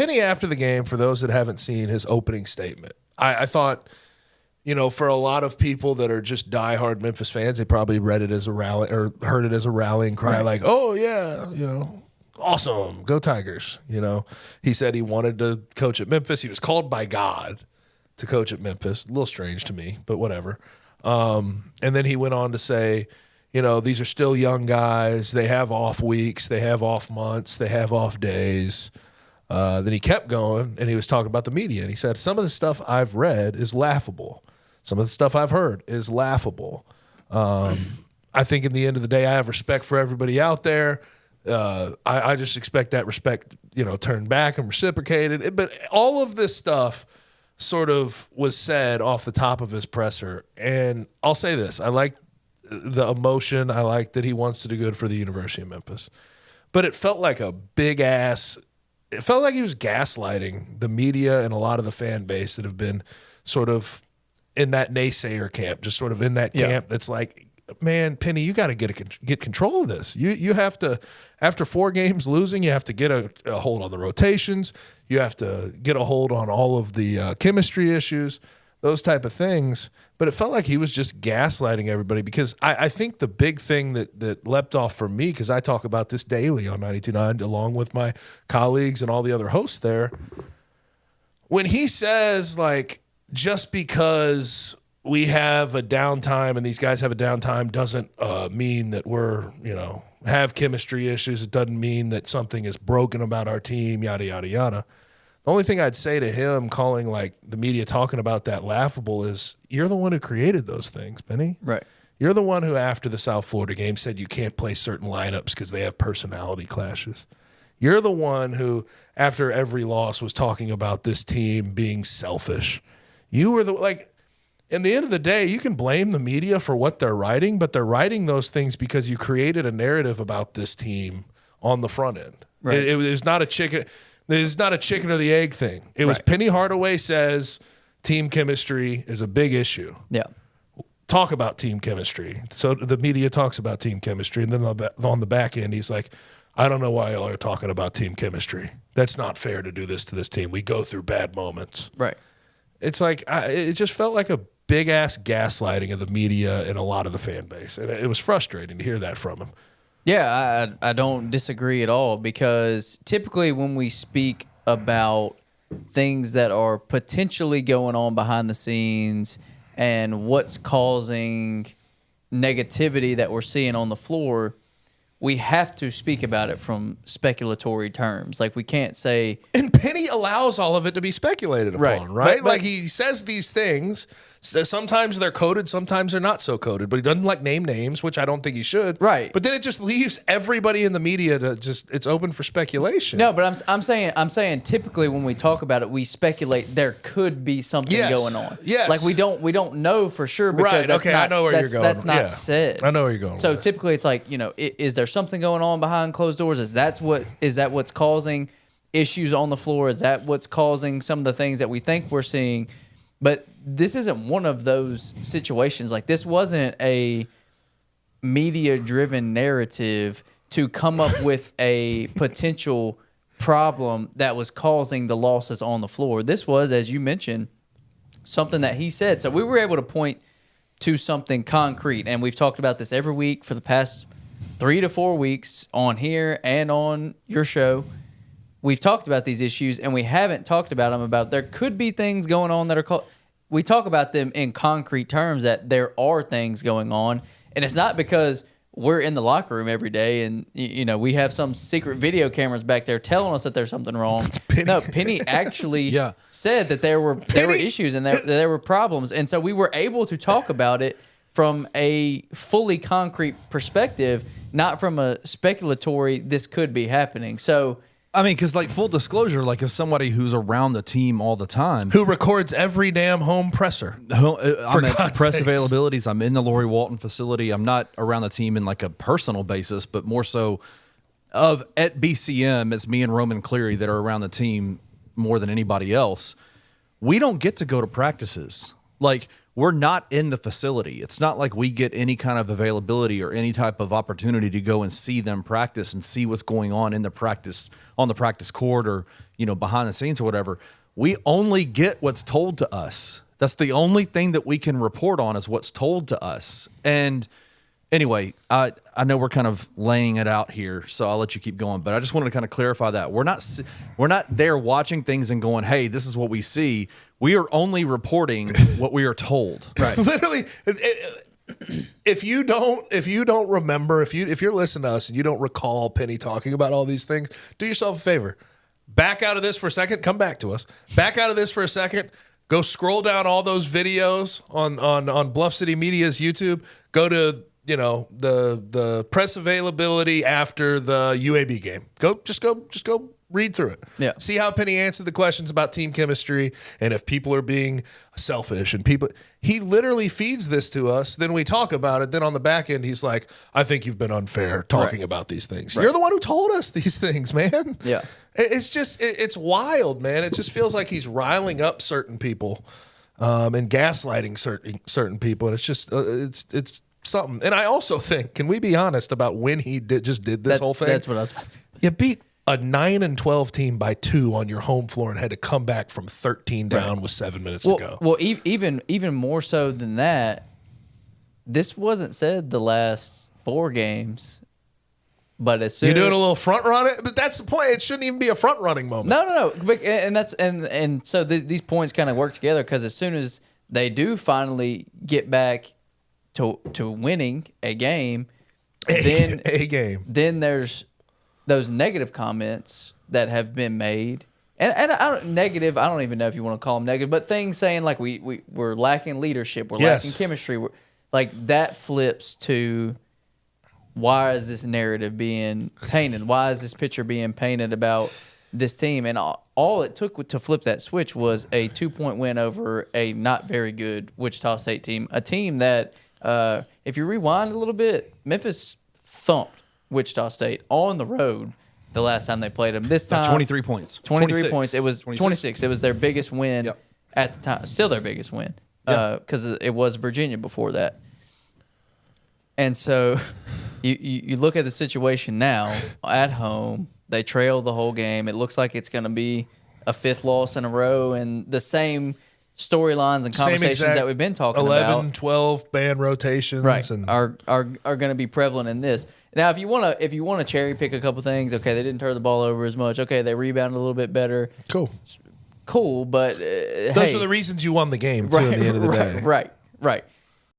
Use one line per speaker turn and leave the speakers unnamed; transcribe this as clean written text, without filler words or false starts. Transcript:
Penny after the game, for those that haven't seen his opening statement, I thought, for a lot of people that are just diehard Memphis fans, they probably read it as a rally or heard it as a rallying cry, like, oh, yeah, awesome, go Tigers. He said he wanted to coach at Memphis. He was called by God to coach at Memphis. A little strange to me, but whatever. And then he went on to say, these are still young guys. They have off weeks. They have off months. They have off days. Then he kept going, and he was talking about the media. And he said, some of the stuff I've read is laughable. Some of the stuff I've heard is laughable. I think in the end of the day, I have respect for everybody out there. I just expect that respect, turned back and reciprocated. But all of this stuff sort of was said off the top of his presser. And I'll say this. I like the emotion. I like that he wants to do good for the University of Memphis. But it felt like a big-ass – it felt like he was gaslighting the media and a lot of the fan base that have been sort of in that naysayer camp, just sort of in that camp that's like, man, Penny, you got to get control of this. You have to, after 4 games losing, you have to get a hold on the rotations. You have to get a hold on all of the chemistry issues, those type of things. But it felt like he was just gaslighting everybody, because I think the big thing that leapt off for me, because I talk about this daily on 92.9 along with my colleagues and all the other hosts there, when he says, like, just because we have a downtime and these guys have a downtime doesn't mean that we're, have chemistry issues. It doesn't mean that something is broken about our team, yada, yada, yada. The only thing I'd say to him calling like the media talking about that laughable is you're the one who created those things, Penny.
Right.
You're the one who after the South Florida game said you can't play certain lineups because they have personality clashes. You're the one who after every loss was talking about this team being selfish. You were in the end of the day, you can blame the media for what they're writing, but they're writing those things because you created a narrative about this team on the front end.
Right.
It was not a chicken. It's not a chicken or the egg thing. It was Penny Hardaway says team chemistry is a big issue.
Yeah.
Talk about team chemistry. So the media talks about team chemistry, and then on the back end, he's like, I don't know why y'all are talking about team chemistry. That's not fair to do this to this team. We go through bad moments.
Right.
It's like it just felt like a big-ass gaslighting of the media and a lot of the fan base. And it was frustrating to hear that from him.
Yeah, I don't disagree at all, because typically when we speak about things that are potentially going on behind the scenes and what's causing negativity that we're seeing on the floor, we have to speak about it from speculatory terms. Like, we can't say...
And Penny allows all of it to be speculated upon, right? But, like, he says these things. Sometimes they're coded, sometimes they're not so coded. But he doesn't, like, name names, which I don't think he should.
Right.
But then it just leaves everybody in the media to just... It's open for speculation.
No, but I'm saying typically when we talk about it, we speculate there could be something going on.
Yes.
Like, we don't know for sure, because that's
I know where you're going.
That's not said.
I know where you're going.
So typically it's like, is there something going on behind closed doors? Is that what's causing issues on the floor? Is that what's causing some of the things that we think we're seeing? But this isn't one of those situations. Like, this wasn't a media-driven narrative to come up with a potential problem that was causing the losses on the floor. This was, as you mentioned, something that he said. So we were able to point to something concrete, and we've talked about this every week for the past 3 to 4 weeks on here and on your show. We've talked about these issues, and we haven't talked about them. About there could be things going on that are we talk about them in concrete terms, that there are things going on, and it's not because we're in the locker room every day and we have some secret video cameras back there telling us that there's something wrong. No, Penny actually said that there were issues and there were problems, and so we were able to talk about it from a fully concrete perspective, not from a speculatory, this could be happening. So,
I mean, because, like, full disclosure, like, as somebody who's around the team all the time,
who records every damn home presser,
I'm at press availabilities. I'm in the Lori Walton facility. I'm not around the team in like a personal basis, but more so at BCM. It's me and Roman Cleary that are around the team more than anybody else. We don't get to go to practices. Like, we're not in the facility. It's not like we get any kind of availability or any type of opportunity to go and see them practice and see what's going on in the practice, on the practice court, or, you know, behind the scenes or whatever. We only get what's told to us. That's the only thing that we can report on, is what's told to us. And anyway, I know we're kind of laying it out here, so I'll let you keep going. But I just wanted to kind of clarify that we're not there watching things and going, "Hey, this is what we see." We are only reporting what we are told.
Right. Literally, if you don't remember, if you're listening to us and you don't recall Penny talking about all these things, do yourself a favor. Back out of this for a second. Come back to us. Back out of this for a second. Go scroll down all those videos on Bluff City Media's YouTube. Go to, you know, the press availability after the UAB game. Just go read through it.
Yeah.
See how Penny answered the questions about team chemistry and if people are being selfish and people. He literally feeds this to us. Then we talk about it. Then on the back end, he's like, "I think you've been unfair talking about these things. You're the one who told us these things, man."
Yeah.
It's just it's wild, man. It just feels like he's riling up certain people and gaslighting certain people, and it's just it's something. And I also think, can we be honest about when he did this whole thing?
That's what I was about to say.
You beat a 9-12 team by 2 on your home floor and had to come back from 13 down with 7 minutes to go.
Well, even more so than that, this wasn't said the last 4 games, but as soon
you're doing a little front run it, but that's the point. It shouldn't even be a front running moment.
No. And that's and so these points kind of work together, because as soon as they do finally get back to winning a game, then there's those negative comments that have been made, and I don't even know if you want to call them negative, but things saying like we're lacking leadership, we're lacking chemistry, like that flips to, why is this narrative being painted? Why is this picture being painted about this team? And all it took to flip that switch was a 2-point win over a not very good Wichita State team, a team that, if you rewind a little bit, Memphis thumped Wichita State on the road the last time they played them. This time,
23 points.
23 points. It was 26. It was their biggest win at the time. Still their biggest win, because it was Virginia before that. And so you look at the situation now at home. They trailed the whole game. It looks like it's going to be a 5th loss in a row, and the same storylines and conversations that we've been talking
11, 12 band rotations,
right,
and
are going to be prevalent in this. Now, if you want to cherry pick a couple things, okay, they didn't turn the ball over as much. Okay, they rebounded a little bit better.
Cool,
but
those are the reasons you won the game too. At the end of the day,
right.